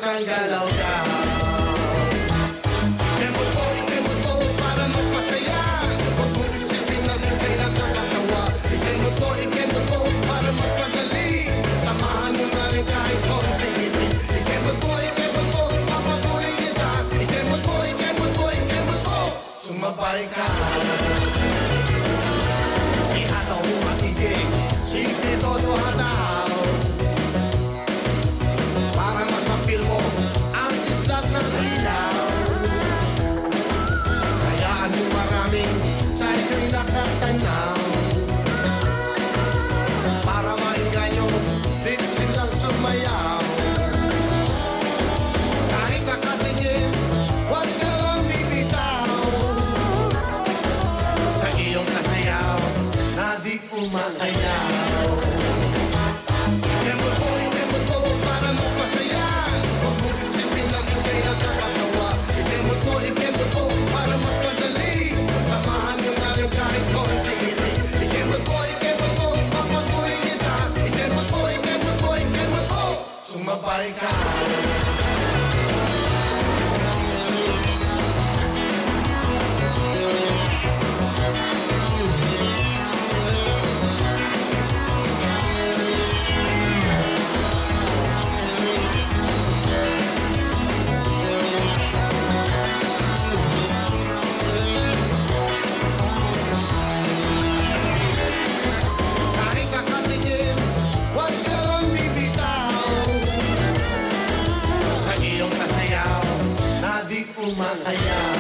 Subukang galaw-galaw. Kemot ko para magpasaya. Huwag mong isipin na ika'y nakakatawa. Ikemot ko para mas madali. Samahan mo na rin kahit konting ngiti. Ikemot ko, papatuloy kita. Ikemot ko, sumabay ka. Ihataw mo matiging, sige todo hataw. Para mas mapil mo ang islap ng ilaw. Hayaan mo maraming sa ito'y nakatanaw. Para mainganyo, din silang sumayaw. Kahit nakatingin, huwag ka lang bibitaw. Sa iyong kasayaw, na di umaayaw. Ikemot ko para magpasaya. Huwag mong isipin na ika'y nakakatawa. Ikemot ko para mas madali. Samahan nyo na rin kahit konting ngiti. Ikemot ko, papatuloy kita. Ikemot ko, sumabay ka. Kahit nakatingin, huwag ka lang bibitaw. Sa iyong kasayaw, na di umaayaw.